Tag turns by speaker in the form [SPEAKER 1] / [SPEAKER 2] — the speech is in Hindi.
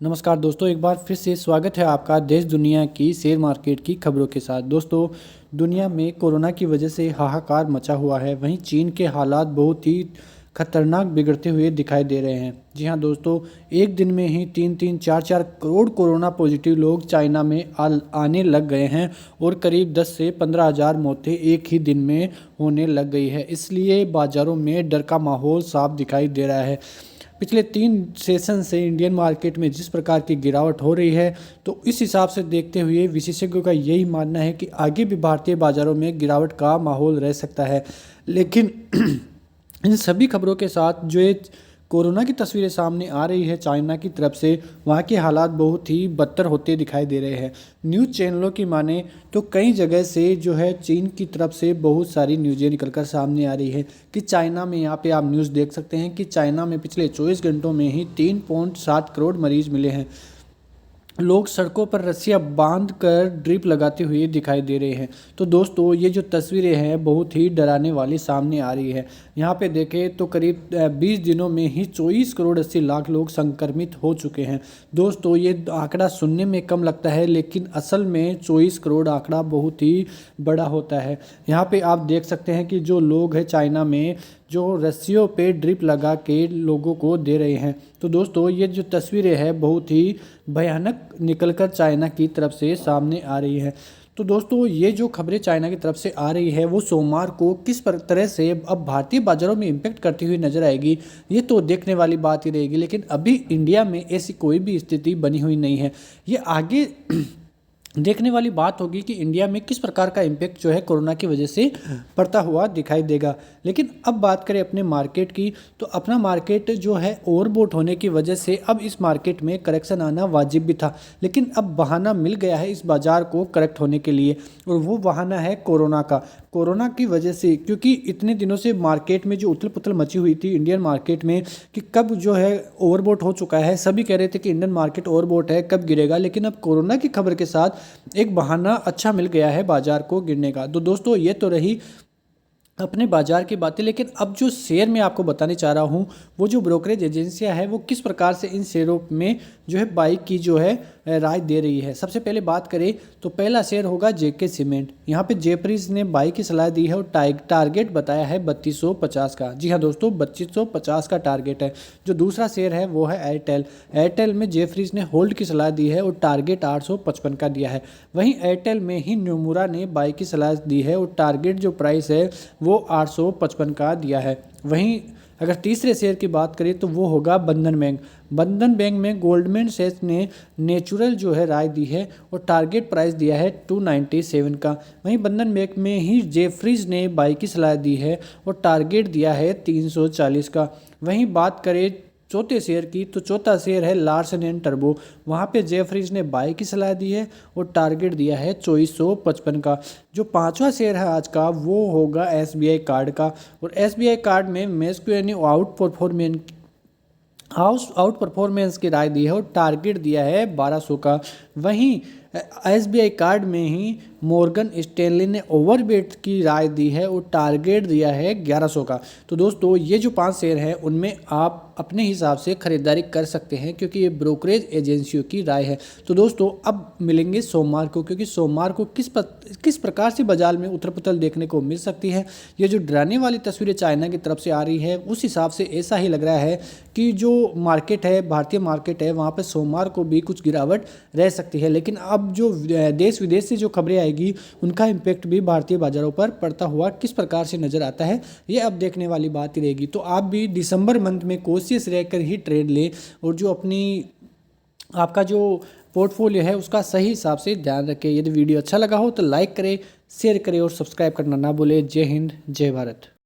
[SPEAKER 1] नमस्कार दोस्तों, एक बार फिर से स्वागत है आपका देश दुनिया की शेयर मार्केट की खबरों के साथ। दोस्तों, दुनिया में कोरोना की वजह से हाहाकार मचा हुआ है। वहीं चीन के हालात बहुत ही खतरनाक बिगड़ते हुए दिखाई दे रहे हैं। जी हाँ दोस्तों, एक दिन में ही 3-3, 4-4 करोड़ कोरोना पॉजिटिव लोग चाइना में आने लग गए हैं और करीब 10 से 15 हज़ार मौतें एक ही दिन में होने लग गई है। इसलिए बाज़ारों में डर का माहौल साफ दिखाई दे रहा है। पिछले 3 सेशन से इंडियन मार्केट में जिस प्रकार की गिरावट हो रही है, तो इस हिसाब से देखते हुए विशेषज्ञों का यही मानना है कि आगे भी भारतीय बाज़ारों में गिरावट का माहौल रह सकता है। लेकिन इन सभी खबरों के साथ जो ये कोरोना की तस्वीरें सामने आ रही है चाइना की तरफ से, वहाँ के हालात बहुत ही बदतर होते दिखाई दे रहे हैं। न्यूज़ चैनलों की माने तो कई जगह से जो है चीन की तरफ से बहुत सारी न्यूज़ें निकलकर सामने आ रही है कि चाइना में, यहाँ पे आप न्यूज़ देख सकते हैं कि चाइना में पिछले 24 घंटों में ही 3.7 करोड़ मरीज मिले हैं। लोग सड़कों पर रस्सियां बांध कर ड्रिप लगाते हुए दिखाई दे रहे हैं। तो दोस्तों, ये जो तस्वीरें हैं बहुत ही डराने वाली सामने आ रही है। यहाँ पे देखें तो करीब 20 दिनों में ही 24 करोड़ 80 लाख लोग संक्रमित हो चुके हैं। दोस्तों, ये आंकड़ा सुनने में कम लगता है, लेकिन असल में 24 करोड़ आंकड़ा बहुत ही बड़ा होता है। यहाँ पे आप देख सकते हैं कि जो लोग हैं चाइना में, जो रस्सियों पे ड्रिप लगा के लोगों को दे रहे हैं। तो दोस्तों, ये जो तस्वीरें हैं बहुत ही भयानक निकलकर चाइना की तरफ से सामने आ रही है। तो दोस्तों, ये जो खबरें चाइना की तरफ से आ रही है वो सोमवार को किस तरह से अब भारतीय बाजारों में इम्पैक्ट करती हुई नजर आएगी, ये तो देखने वाली बात ही रहेगी। लेकिन अभी इंडिया में ऐसी कोई भी स्थिति बनी हुई नहीं है। ये आगे देखने वाली बात होगी कि इंडिया में किस प्रकार का इम्पैक्ट जो है कोरोना की वजह से पड़ता हुआ दिखाई देगा। लेकिन अब बात करें अपने मार्केट की, तो अपना मार्केट जो है ओवरबॉट होने की वजह से अब इस मार्केट में करेक्शन आना वाजिब भी था। लेकिन अब बहाना मिल गया है इस बाजार को करेक्ट होने के लिए, और वो बहाना है कोरोना का। कोरोना की वजह से, क्योंकि इतने दिनों से मार्केट में जो उथल पुथल मची हुई थी इंडियन मार्केट में कि कब जो है ओवरबॉट हो चुका है, सभी कह रहे थे कि इंडियन मार्केट ओवरबॉट है, कब गिरेगा। लेकिन अब कोरोना की खबर के साथ एक बहाना अच्छा मिल गया है बाजार को गिरने का। तो दोस्तों, ये तो रही अपने बाजार की बातें। लेकिन अब जो शेयर मैं आपको बताने चाह रहा हूँ, वो जो ब्रोकरेज एजेंसियाँ हैं वो किस प्रकार से इन शेयरों में जो है बाई की जो है राय दे रही है। सबसे पहले बात करें तो पहला शेयर होगा जेके सीमेंट। यहाँ पे जेपरीज ने बाई की सलाह दी है और टारगेट बताया है 3250 का। जी हाँ दोस्तों, 3250 का टारगेट है। जो दूसरा शेयर है वो है एयरटेल। एयरटेल में जेफरीज ने होल्ड की सलाह दी है और टारगेट 855 का दिया है। वहीं एयरटेल में ही न्यूमुरा ने बाई की सलाह दी है और टारगेट जो प्राइस है वो 855 का दिया है। वहीं अगर तीसरे शेयर की बात करें तो वो होगा बंधन बैंक। बंधन बैंक में गोल्डमैन सैक्स ने नेचुरल जो है राय दी है और टारगेट प्राइस दिया है 297 का। वहीं बंधन बैंक में ही जेफरीज ने बाई की सलाह दी है और टारगेट दिया है 340 का। वहीं बात करें चौथे शेयर की, तो चौथा शेयर है लार्सन एंड टर्बो। वहाँ पे जेफरीज ने बाई की सलाह दी है और टारगेट दिया है 2455 का। जो पांचवा शेयर है आज का वो होगा एसबीआई कार्ड का, और एसबीआई कार्ड में मेस्क्यू ने आउट परफॉर्मेंस की राय दी है और टारगेट दिया है 1200 का। वहीं एसबीआई कार्ड में ही मॉर्गन स्टैनली ने ओवरवेट की राय दी है और टारगेट दिया है 1100 का। तो दोस्तों, ये जो 5 शेयर हैं उनमें आप अपने हिसाब से खरीदारी कर सकते हैं, क्योंकि ये ब्रोकरेज एजेंसियों की राय है। तो दोस्तों, अब मिलेंगे सोमवार को, क्योंकि सोमवार को किस प्रकार से बाजार में उथल पुथल देखने को मिल सकती है। ये जो डराने वाली तस्वीरें चाइना की तरफ से आ रही है, उस हिसाब से ऐसा ही लग रहा है कि जो मार्केट है, भारतीय मार्केट है, वहाँ पर सोमवार को भी कुछ गिरावट रह सकती है। लेकिन अब जो देश विदेश से जो खबरें आएगी उनका इम्पैक्ट भी भारतीय बाजारों पर पड़ता हुआ किस प्रकार से नजर आता है, ये अब देखने वाली बात ही रहेगी। तो आप भी दिसंबर मंथ में कोशिश रहकर ही ट्रेड लें और जो अपनी आपका जो पोर्टफोलियो है उसका सही हिसाब से ध्यान रखें। यदि वीडियो अच्छा लगा हो तो लाइक करें, शेयर करें और सब्सक्राइब करना ना भूलें। जय हिंद, जय भारत।